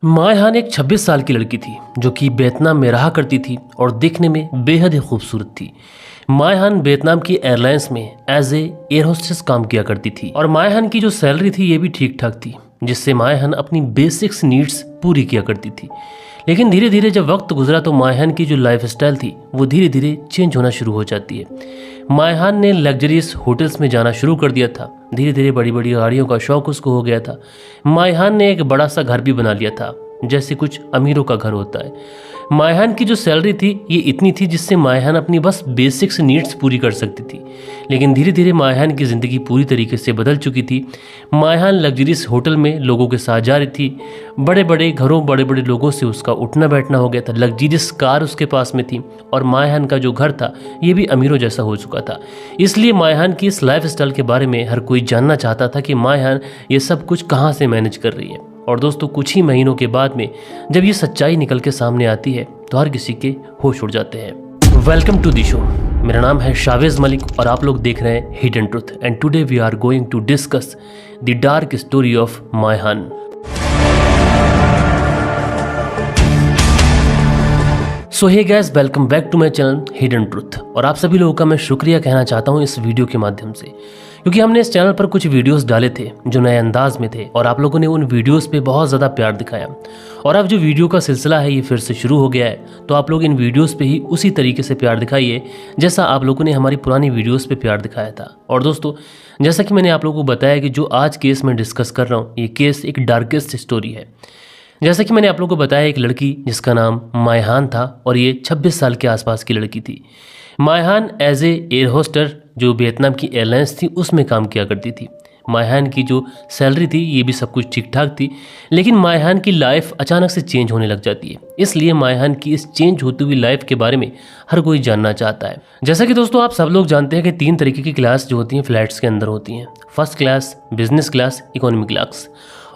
मायहान एक 26 साल की लड़की थी जो कि वियतनाम में रहा करती थी और देखने में बेहद ही खूबसूरत थी। मायहान वियतनाम की एयरलाइंस में एज ए एयर होस्टेस काम किया करती थी और मायहान की जो सैलरी थी ये भी ठीक ठाक थी, जिससे मायहान अपनी बेसिक्स नीड्स पूरी किया करती थी। लेकिन धीरे धीरे जब वक्त गुजरा तो मायहान की जो लाइफ स्टाइल थी वो धीरे धीरे चेंज होना शुरू हो जाती है। मायहान ने लग्जरियस होटल्स में जाना शुरू कर दिया था। धीरे धीरे बड़ी बड़ी गाड़ियों का शौक उसको हो गया था। मायहान ने एक बड़ा सा घर भी बना लिया था, जैसे कुछ अमीरों का घर होता है। मायहान की जो सैलरी थी ये इतनी थी जिससे मायहान अपनी बस बेसिक्स नीड्स पूरी कर सकती थी। लेकिन धीरे धीरे मायहान की ज़िंदगी पूरी तरीके से बदल चुकी थी। मायहान लग्जरियस होटल में लोगों के साथ जा रही थी, बड़े बड़े घरों बड़े बड़े लोगों से उसका उठना बैठना हो गया था। लग्जरियस कार उसके पास में थी और मायहान का जो घर था ये भी अमीरों जैसा हो चुका था। इसलिए मायहान की इस लाइफ स्टाइल के बारे में हर कोई जानना चाहता था कि मायहान ये सब कुछ कहाँ से मैनेज कर रही है। और दोस्तों, कुछ ही महीनों के बाद में जब ये सच्चाई निकल के सामने आती है तो हर किसी के होश उड़ जाते हैं। Welcome to the show. मेरा नाम है शावेज मलिक और आप लोग देख रहे हैं hidden truth and today we are going to discuss the dark story of मायहान। So hey guys, welcome back to my channel hidden truth. और आप सभी लोगों का मैं शुक्रिया कहना चाहता हूं इस वीडियो के माध्यम से, क्योंकि हमने इस चैनल पर कुछ वीडियोस डाले थे जो नए अंदाज में थे और आप लोगों ने उन वीडियोस पे बहुत ज़्यादा प्यार दिखाया। और अब जो वीडियो का सिलसिला है ये फिर से शुरू हो गया है, तो आप लोग इन वीडियोस पे ही उसी तरीके से प्यार दिखाइए जैसा आप लोगों ने हमारी पुरानी वीडियोस पे प्यार दिखाया था। और दोस्तों, जैसा कि मैंने आप लोगों को बताया कि जो आज केस मैं डिस्कस कर रहा हूँ ये केस एक डार्केस्ट स्टोरी है। जैसा कि मैंने आप लोगों को बताया, एक लड़की जिसका नाम मायहान था और ये 26 साल के आसपास की लड़की थी। मायहान एज ए एयर होस्टर जो वियतनाम की एयरलाइंस थी उसमें काम किया करती थी। मायहान की जो सैलरी थी ये भी सब कुछ ठीक ठाक थी, लेकिन मायहान की लाइफ अचानक से चेंज होने लग जाती है। इसलिए मायहान की इस चेंज होती हुई लाइफ के बारे में हर कोई जानना चाहता है। जैसा कि दोस्तों आप सब लोग जानते हैं कि 3 तरीके की क्लास जो होती हैं फ्लाइट्स के अंदर होती हैं, first class, business class, economy class.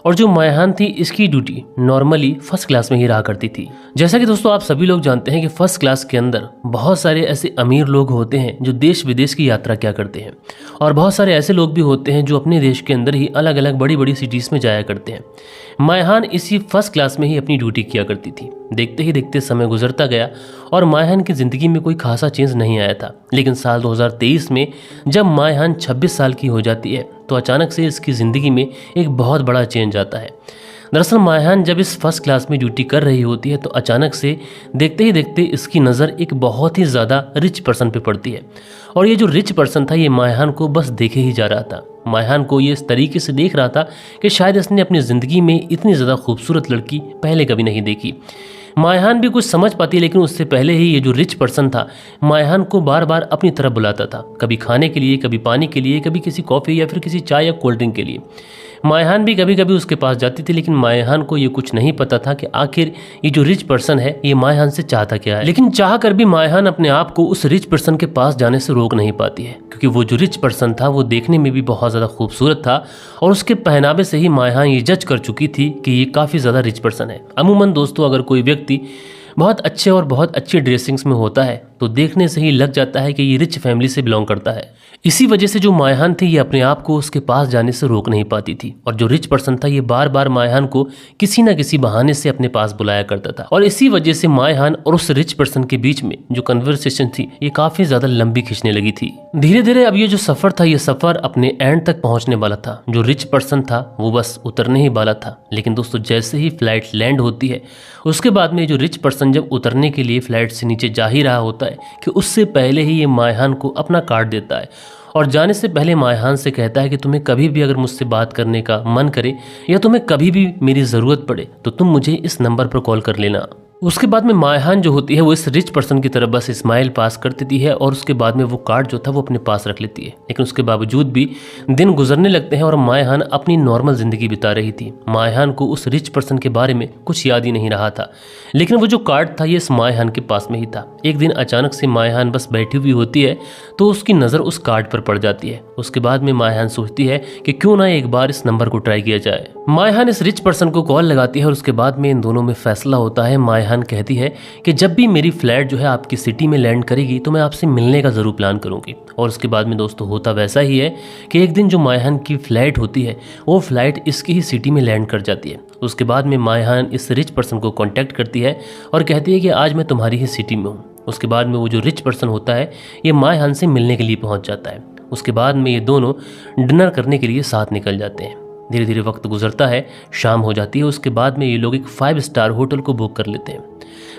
और जो मायहान थी इसकी ड्यूटी नॉर्मली फर्स्ट क्लास में ही रहा करती थी। जैसा कि दोस्तों आप सभी लोग जानते हैं कि फर्स्ट क्लास के अंदर बहुत सारे ऐसे अमीर लोग होते हैं जो देश विदेश की यात्रा किया करते हैं, और बहुत सारे ऐसे लोग भी होते हैं जो अपने देश के अंदर ही अलग अलग बड़ी बड़ी सिटीज़ में जाया करते हैं। मायहान इसी फर्स्ट क्लास में ही अपनी ड्यूटी किया करती थी। देखते ही देखते समय गुजरता गया और मायहान की ज़िंदगी में कोई खासा चेंज नहीं आया था। लेकिन साल 2023 में जब मायहान 26 साल की हो जाती है तो अचानक से इसकी ज़िंदगी में एक बहुत बड़ा चेंज आता है। दरअसल मायहान जब इस फर्स्ट क्लास में ड्यूटी कर रही होती है तो अचानक से देखते ही देखते इसकी नज़र एक बहुत ही ज़्यादा रिच पर्सन पे पड़ती है। और ये जो रिच पर्सन था ये मायहान को बस देखे ही जा रहा था। मायहान को ये इस तरीके से देख रहा था कि शायद इसने अपनी ज़िंदगी में इतनी ज़्यादा खूबसूरत लड़की पहले कभी नहीं देखी। मायहान भी कुछ समझ पाती, लेकिन उससे पहले ही ये जो रिच पर्सन था मायहान को बार बार अपनी तरफ बुलाता था, कभी खाने के लिए, कभी पानी के लिए, कभी किसी कॉफ़ी या फिर किसी चाय या कोल्ड ड्रिंक के लिए। मायहान भी कभी कभी उसके पास जाती थी, लेकिन मायहान को ये कुछ नहीं पता था कि आखिर ये जो रिच पर्सन है ये मायहान से चाहता क्या है। लेकिन चाह कर भी मायहान अपने आप को उस रिच पर्सन के पास जाने से रोक नहीं पाती है, क्योंकि वो जो रिच पर्सन था वो देखने में भी बहुत ज़्यादा खूबसूरत था और उसके पहनावे से ही मायहान ये जज कर चुकी थी कि ये काफ़ी ज़्यादा रिच पर्सन है। अमूमन दोस्तों, अगर कोई व्यक्ति बहुत अच्छे और बहुत अच्छी ड्रेसिंग्स में होता है तो देखने से ही लग जाता है कि ये रिच फैमिली से बिलोंग करता है। इसी वजह से जो मायहान थी ये अपने आप को उसके पास जाने से रोक नहीं पाती थी, और जो रिच पर्सन था ये बार बार मायहान को किसी न किसी बहाने से अपने पास बुलाया करता था। और इसी वजह से मायहान और उस रिच पर्सन के बीच में जो कन्वर्सेशन थी ये काफ़ी ज़्यादा लंबी खींचने लगी थी। धीरे धीरे अब ये जो सफ़र था ये सफ़र अपने एंड तक पहुँचने वाला था। जो रिच पर्सन था वो बस उतरने ही वाला था। लेकिन दोस्तों, जैसे ही फ्लाइट लैंड होती है उसके बाद में जो रिच पर्सन जब उतरने के लिए फ्लाइट से नीचे जा ही रहा होता है कि उससे पहले ही ये मायहान को अपना कार्ड देता है और जाने से पहले मायहान से कहता है कि तुम्हें कभी भी अगर मुझसे बात करने का मन करे या तुम्हें कभी भी मेरी ज़रूरत पड़े तो तुम मुझे इस नंबर पर कॉल कर लेना। उसके बाद में मायहान जो होती है वो इस रिच पर्सन की तरफ बस स्माइल पास कर देती है और उसके बाद में वो कार्ड जो था वो अपने पास रख लेती है। लेकिन उसके बावजूद भी दिन गुजरने लगते हैं और मायहान अपनी नॉर्मल ज़िंदगी बिता रही थी। मायहान को उस रिच पर्सन के बारे में कुछ याद ही नहीं रहा था, लेकिन वो जो कार्ड था ये इस मायहान के पास में ही था। एक दिन अचानक से मायहान बस बैठी हुई होती है तो उसकी नज़र उस कार्ड पर पड़ जाती है। उसके बाद में मायहान सोचती है कि क्यों ना एक बार इस नंबर को ट्राई किया जाए। मायहान इस रिच पर्सन को कॉल लगाती है और उसके बाद में इन दोनों में फैसला होता है। मायहान कहती है कि जब भी मेरी फ्लाइट जो है आपकी सिटी में लैंड करेगी तो मैं आपसे मिलने का ज़रूर प्लान करूँगी। और उसके बाद में दोस्तों होता वैसा ही है कि एक दिन जो मायहान की फ़्लाइट होती है वो फ़्लाइट इसकी ही सिटी में लैंड कर जाती है। उसके बाद में मायहान इस रिच पर्सन को कॉन्टैक्ट करती है और कहती है कि आज मैं तुम्हारी ही सिटी में हूँ। उसके बाद में वो जो रिच पर्सन होता है ये मायहान से मिलने के लिए पहुँच जाता है। उसके बाद में ये दोनों डिनर करने के लिए साथ निकल जाते हैं। धीरे धीरे वक्त गुजरता है, शाम हो जाती है। उसके बाद में ये लोग एक 5 स्टार होटल को बुक कर लेते हैं।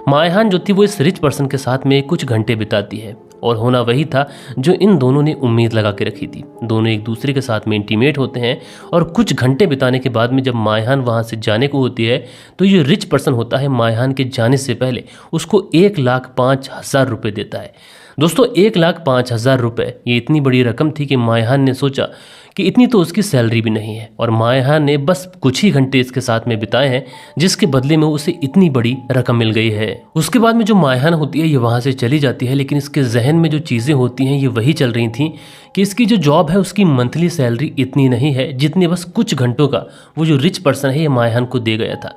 मायहान जो थी वो इस रिच पर्सन के साथ में कुछ घंटे बिताती है और होना वही था जो इन दोनों ने उम्मीद लगा के रखी थी। दोनों एक दूसरे के साथ में इंटीमेट होते हैं और कुछ घंटे बिताने के बाद में जब मायहान वहाँ से जाने को होती है तो ये रिच पर्सन होता है मायहान के जाने से पहले उसको 1,05,000 रुपये देता है। दोस्तों 1,05,000 रुपये ये इतनी बड़ी रकम थी कि मायहान ने सोचा कि इतनी तो उसकी सैलरी भी नहीं है और मायहान ने बस कुछ ही घंटे इसके साथ में बिताए हैं जिसके बदले में उसे इतनी बड़ी रकम मिल गई है। उसके बाद में जो मायहान होती है ये वहाँ से चली जाती है, लेकिन इसके जहन में जो चीज़ें होती हैं ये वही चल रही थी कि इसकी जो जॉब है उसकी मंथली सैलरी इतनी नहीं है जितनी बस कुछ घंटों का वो जो रिच पर्सन है ये मायहान को दे गया था।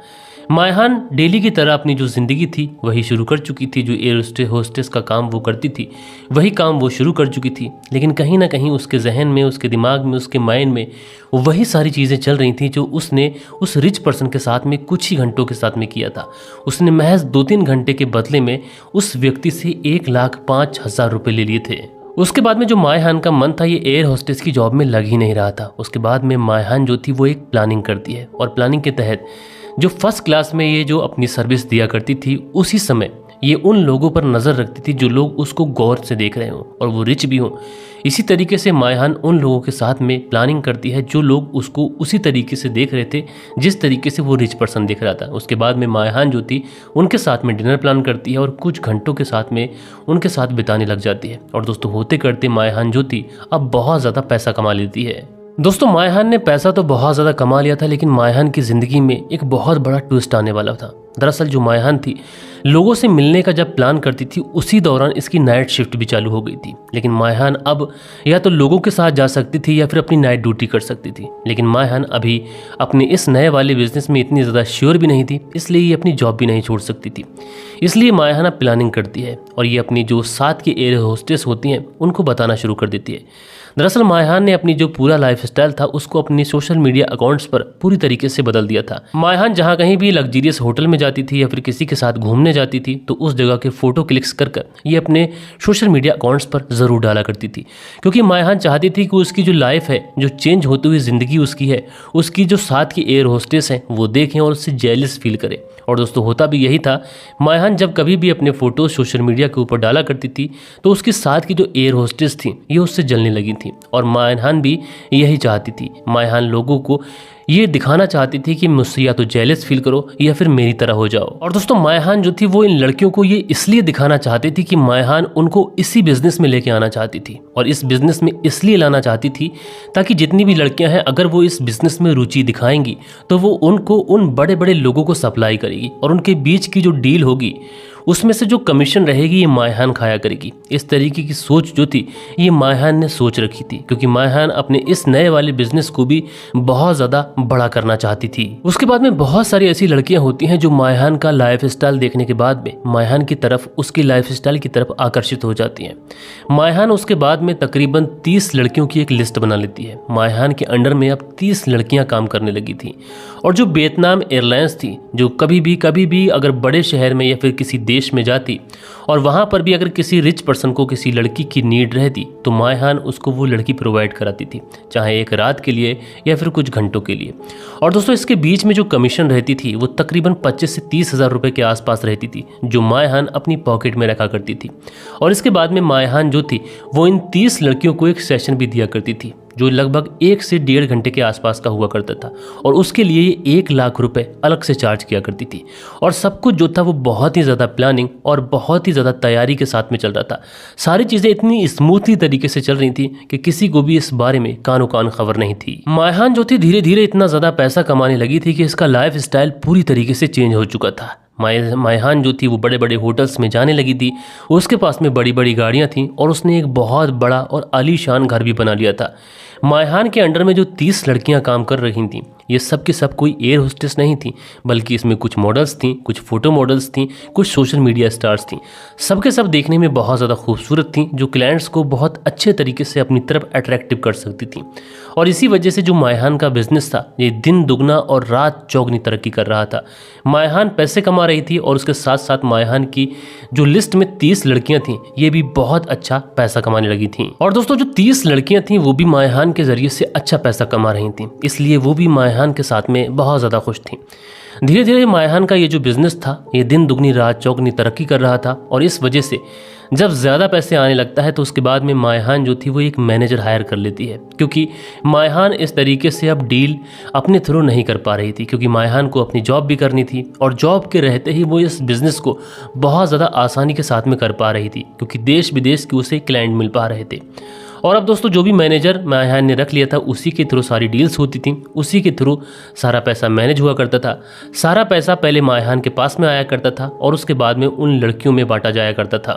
मायहान डेली की तरह अपनी जो ज़िंदगी थी वही शुरू कर चुकी थी। जो एयर होस्टेस का काम वो करती थी वही काम वो शुरू कर चुकी थी, लेकिन कहीं ना कहीं उसके जहन में, उसके दिमाग में, उसके माइंड में वही सारी चीज़ें चल रही थी जो उसने उस रिच पर्सन के साथ में कुछ ही घंटों के साथ में किया था। उसने महज 2-3 घंटे के बदले में उस व्यक्ति से 1,05,000 रुपये ले लिए थे। उसके बाद में जो मायहान का मन था ये एयर होस्टेस की जॉब में लग ही नहीं रहा था। उसके बाद में मायहान जो थी वो एक प्लानिंग करती है और प्लानिंग के तहत जो फर्स्ट क्लास में ये जो अपनी सर्विस दिया करती थी उसी समय ये उन लोगों पर नज़र रखती थी जो लोग उसको गौर से देख रहे हों और वो रिच भी हों। इसी तरीके से मायहान उन लोगों के साथ में प्लानिंग करती है जो लोग उसको उसी तरीके से देख रहे थे जिस तरीके से वो रिच पर्सन देख रहा था। उसके बाद में मायहान जो थी उनके साथ में डिनर प्लान करती है और कुछ घंटों के साथ में उनके साथ बिताने लग जाती है। और दोस्तों होते करते मायहान जो थी अब बहुत ज़्यादा पैसा कमा लेती है। दोस्तों मायहान ने पैसा तो बहुत ज़्यादा कमा लिया था, लेकिन मायहान की ज़िंदगी में एक बहुत बड़ा ट्विस्ट आने वाला था। दरअसल जो मायहान थी लोगों से मिलने का जब प्लान करती थी उसी दौरान इसकी नाइट शिफ्ट भी चालू हो गई थी। लेकिन मायहान अब या तो लोगों के साथ जा सकती थी या फिर अपनी नाइट ड्यूटी कर सकती थी। लेकिन मायहान अभी अपने इस नए वाले बिजनेस में इतनी ज़्यादा श्योर भी नहीं थी, इसलिए ये अपनी जॉब भी नहीं छोड़ सकती थी। इसलिए मायहान अब प्लानिंग करती है और ये अपनी जो साथ की एयर होस्टेस होती हैं उनको बताना शुरू कर देती है। दरअसल मायहान ने अपनी जो पूरा लाइफस्टाइल था उसको अपनी सोशल मीडिया अकाउंट्स पर पूरी तरीके से बदल दिया था। मायहान जहां कहीं भी लग्जरियस होटल में जाती थी या फिर किसी के साथ घूमने जाती थी तो उस जगह के फोटो क्लिक्स कर ये अपने सोशल मीडिया अकाउंट्स पर ज़रूर डाला करती थी, क्योंकि मायहान चाहती थी कि उसकी जो लाइफ है, जो चेंज होती हुई ज़िंदगी उसकी है, उसकी जो साथ की एयर होस्टेस हैं वो देखें और उससे जेलस फील करें। और दोस्तों होता भी यही था। मायहान जब कभी भी अपने फ़ोटो सोशल मीडिया के ऊपर डाला करती थी तो उसके साथ की जो एयर होस्टेस थी ये उससे जलने लगी थी और मायहान भी यही चाहती थी। मायहान लोगों को ये दिखाना चाहती थी कि मुझसे या तो जेलस फील करो या फिर मेरी तरह हो जाओ। और दोस्तों मायहान जो थी वो इन लड़कियों को ये इसलिए दिखाना चाहती थी कि मायहान उनको इसी बिजनेस में लेके आना चाहती थी और इस बिजनेस में इसलिए लाना चाहती थी ताकि जितनी भी लड़कियां हैं अगर वो इस बिजनेस में रुचि दिखाएंगी तो वो उनको उन बड़े बड़े लोगों को सप्लाई करेगी और उनके बीच की जो डील होगी उसमें से जो कमीशन रहेगी ये मायहान खाया करेगी। इस तरीके की सोच जो थी ये मायहान ने सोच रखी थी, क्योंकि मायहान अपने इस नए वाले बिजनेस को भी बहुत ज़्यादा बड़ा करना चाहती थी। उसके बाद में बहुत सारी ऐसी लड़कियां होती हैं जो मायहान का लाइफस्टाइल देखने के बाद में मायहान की तरफ, उसकी लाइफस्टाइल की तरफ आकर्षित हो जाती हैं। मायहान उसके बाद में तकरीबन 30 लड़कियों की एक लिस्ट बना लेती है। मायहान के अंडर में अब 30 लड़कियां काम करने लगी थी और जो वियतनाम एयरलाइंस थी, जो कभी भी अगर बड़े शहर में या फिर किसी देश में जाती और वहां पर भी अगर किसी रिच पर्सन को किसी लड़की की नीड रहती तो मायहान उसको वो लड़की प्रोवाइड कराती थी, चाहे एक रात के लिए या फिर कुछ घंटों के लिए। और दोस्तों इसके बीच में जो कमीशन रहती थी वो तकरीबन 25 से 30 हज़ार रुपये के आसपास रहती थी, जो मायहान अपनी पॉकेट में रखा करती थी। और इसके बाद में मायहान जो थी वो इन 30 लड़कियों को एक सेशन भी दिया करती थी जो लगभग 1 से 1.5 घंटे के आसपास का हुआ करता था और उसके लिए ये 1 लाख रुपए अलग से चार्ज किया करती थी। और सब कुछ जो था वो बहुत ही ज़्यादा प्लानिंग और बहुत ही ज़्यादा तैयारी के साथ में चल रहा था। सारी चीज़ें इतनी स्मूथली तरीके से चल रही थी कि किसी को भी इस बारे में कानो कान खबर नहीं थी। मायहान जो थी धीरे धीरे इतना ज़्यादा पैसा कमाने लगी थी कि इसका लाइफ स्टाइल पूरी तरीके से चेंज हो चुका था। मायहान जो थी वो बड़े बड़े होटल्स में जाने लगी थी, उसके पास में बड़ी बड़ी गाड़ियां थीं और उसने एक बहुत बड़ा और आलीशान घर भी बना लिया था। मायहान के अंडर में जो 30 लड़कियां काम कर रही थीं, ये सब की सब कोई एयर होस्टेस नहीं थी, बल्कि इसमें कुछ मॉडल्स थीं, कुछ फोटो मॉडल्स थीं, कुछ सोशल मीडिया स्टार्स थीं। सबके सब देखने में बहुत ज़्यादा खूबसूरत थीं, जो क्लाइंट्स को बहुत अच्छे तरीके से अपनी तरफ अट्रैक्टिव कर सकती थीं। और इसी वजह से जो मायहान का बिजनेस था, ये दिन दुगना और रात चौगनी तरक्की कर रहा था। मायहान पैसे कमा रही थी और उसके साथ साथ मायहान की जो लिस्ट में 30 लड़कियां थीं, ये भी बहुत अच्छा पैसा कमाने लगी थीं। और दोस्तों, जो 30 लड़कियां थीं वो भी मायहान के जरिए से अच्छा पैसा कमा रही थीं, इसलिए वो भी मायहान के साथ में बहुत ज़्यादा खुश थीं। धीरे धीरे मायहान का ये जो बिजनेस था, ये दिन दुगनी रात चौगनी तरक्की कर रहा था। और इस वजह से जब ज़्यादा पैसे आने लगता है तो उसके बाद में मायहान जो थी वो एक मैनेजर हायर कर लेती है, क्योंकि मायहान इस तरीके से अब डील अपने थ्रू नहीं कर पा रही थी, क्योंकि मायहान को अपनी जॉब भी करनी थी और जॉब के रहते ही वो इस बिज़नेस को बहुत ज़्यादा आसानी के साथ में कर पा रही थी, क्योंकि देश विदेश के उसे क्लाइंट मिल पा रहे थे। और अब दोस्तों, जो भी मैनेजर मायहान ने रख लिया था, उसी के थ्रू सारी डील्स होती थी, उसी के थ्रू सारा पैसा मैनेज हुआ करता था। सारा पैसा पहले मायहान के पास में आया करता था और उसके बाद में उन लड़कियों में बांटा जाया करता था।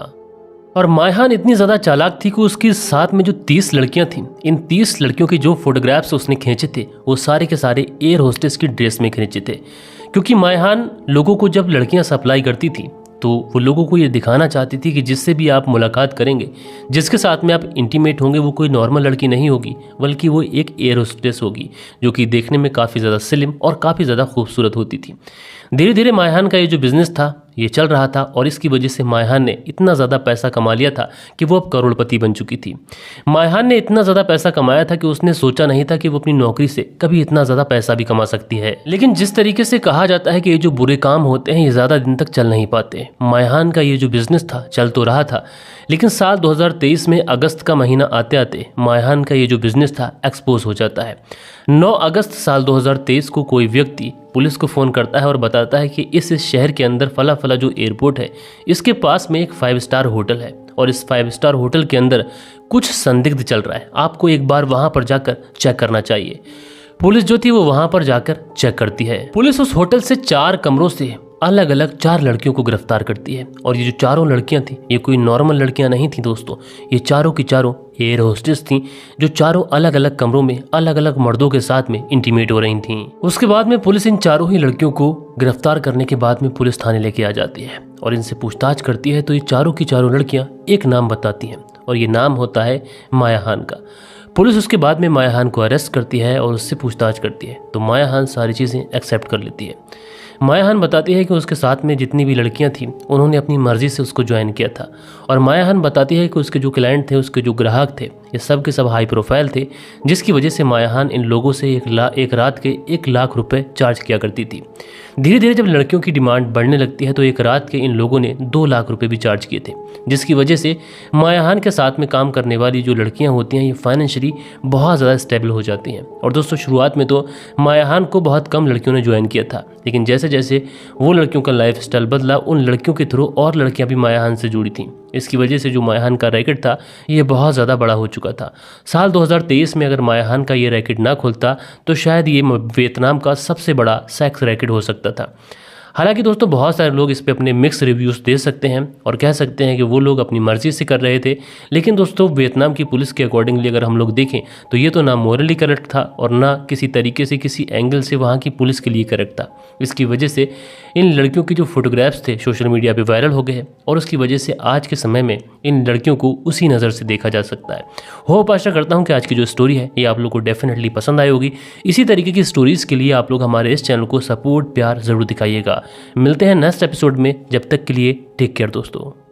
और मायहान इतनी ज़्यादा चालाक थी कि उसके साथ में जो 30 लड़कियां थीं, इन 30 लड़कियों के जो फोटोग्राफ्स उसने खींचे थे, वो सारे के सारे एयर होस्टेस की ड्रेस में खींचे थे। क्योंकि मायहान लोगों को जब लड़कियां सप्लाई करती थी तो वो लोगों को ये दिखाना चाहती थी कि जिससे भी आप मुलाकात करेंगे, जिसके साथ में आप इंटीमेट होंगे, वो कोई नॉर्मल लड़की नहीं होगी, बल्कि वो एक एयर होस्टेस होगी, जो कि देखने में काफ़ी ज़्यादा स्लिम और काफ़ी ज़्यादा खूबसूरत होती थी। धीरे धीरे मायहान का ये जो बिज़नेस था, ये चल रहा था और इसकी वजह से मायहान ने इतना ज़्यादा पैसा कमा लिया था कि वो अब करोड़पति बन चुकी थी। मायहान ने इतना ज़्यादा पैसा कमाया था कि उसने सोचा नहीं था कि वो अपनी नौकरी से कभी इतना ज़्यादा पैसा भी कमा सकती है। लेकिन जिस तरीके से कहा जाता है कि ये जो बुरे काम होते हैं, ये ज़्यादा दिन तक चल नहीं पाते। मायहान का ये जो बिज़नेस था चल तो रहा था, लेकिन साल 2023 में अगस्त का महीना आते आते मायहान का ये जो बिज़नेस था एक्सपोज हो जाता है। 9 अगस्त साल 2023 को कोई व्यक्ति पुलिस को फ़ोन करता है और बताता है कि इस शहर के अंदर फला फला जो एयरपोर्ट है, इसके पास में एक 5 स्टार होटल है और इस 5 स्टार होटल के अंदर कुछ संदिग्ध चल रहा है, आपको एक बार वहाँ पर जाकर चेक करना चाहिए। पुलिस जो थी वो वहाँ पर जाकर चेक करती है। पुलिस उस होटल से 4 कमरों से अलग अलग 4 लड़कियों को गिरफ्तार करती है। और ये जो चारों लड़कियां थीं, ये कोई नॉर्मल लड़कियां नहीं थीं दोस्तों, ये चारों की चारों एयर होस्टेस थीं, जो चारों अलग अलग कमरों में अलग अलग मर्दों के साथ में इंटीमेट हो रही थीं। उसके बाद में पुलिस इन चारों ही लड़कियों को गिरफ्तार करने के बाद में पुलिस थाने लेके आ जाती है और इनसे पूछताछ करती है। तो ये चारों की चारों लड़कियां एक नाम बताती हैं और ये नाम होता है मायहान का। पुलिस उसके बाद में मायहान को अरेस्ट करती है और उससे पूछताछ करती है, तो मायहान सारी चीज़ें एक्सेप्ट कर लेती है। मायहान बताती है कि उसके साथ में जितनी भी लड़कियां थीं, उन्होंने अपनी मर्जी से उसको ज्वाइन किया था। और मायहान बताती है कि उसके जो क्लाइंट थे, उसके जो ग्राहक थे, ये सब के सब हाई प्रोफाइल थे, जिसकी वजह से मायहान इन लोगों से एक रात के 1 लाख रुपए चार्ज किया करती थी। धीरे धीरे जब लड़कियों की डिमांड बढ़ने लगती है तो एक रात के इन लोगों ने 2 लाख रुपए भी चार्ज किए थे, जिसकी वजह से मायहान के साथ में काम करने वाली जो लड़कियां होती हैं, ये फाइनेंशियली बहुत ज़्यादा स्टेबल हो जाती हैं। और दोस्तों, शुरुआत में तो मायहान को बहुत कम लड़कियों ने ज्वाइन किया था, लेकिन जैसे जैसे वो लड़कियों का लाइफ स्टाइल बदला, उन लड़कियों के थ्रू और लड़कियां भी मायहान से जुड़ी थीं। इसकी वजह से जो मायहान का रैकेट था, ये बहुत ज़्यादा बड़ा हो चुका था। साल 2023 में अगर मायहान का ये रैकेट ना खुलता तो शायद ये वियतनाम का सबसे बड़ा सेक्स रैकेट हो सकता था। हालांकि दोस्तों, बहुत सारे लोग इस पे अपने मिक्स रिव्यूज़ दे सकते हैं और कह सकते हैं कि वो लोग अपनी मर्जी से कर रहे थे, लेकिन दोस्तों, वियतनाम की पुलिस के अकॉर्डिंगली अगर हम लोग देखें तो ये तो ना मोरली करेक्ट था और ना किसी तरीके से किसी एंगल से वहाँ की पुलिस के लिए करेक्ट था। इसकी वजह से इन लड़कियों के जो फोटोग्राफ्स थे सोशल मीडिया पे वायरल हो गए हैं और उसकी वजह से आज के समय में इन लड़कियों को उसी नज़र से देखा जा सकता है। होप आशा करता हूँ कि आज की जो स्टोरी है ये आप लोग को डेफिनेटली पसंद आई होगी। इसी तरीके की स्टोरीज़ के लिए आप लोग हमारे इस चैनल को सपोर्ट प्यार ज़रूर दिखाइएगा। मिलते हैं नेक्स्ट एपिसोड में, जब तक के लिए टेक केयर दोस्तों।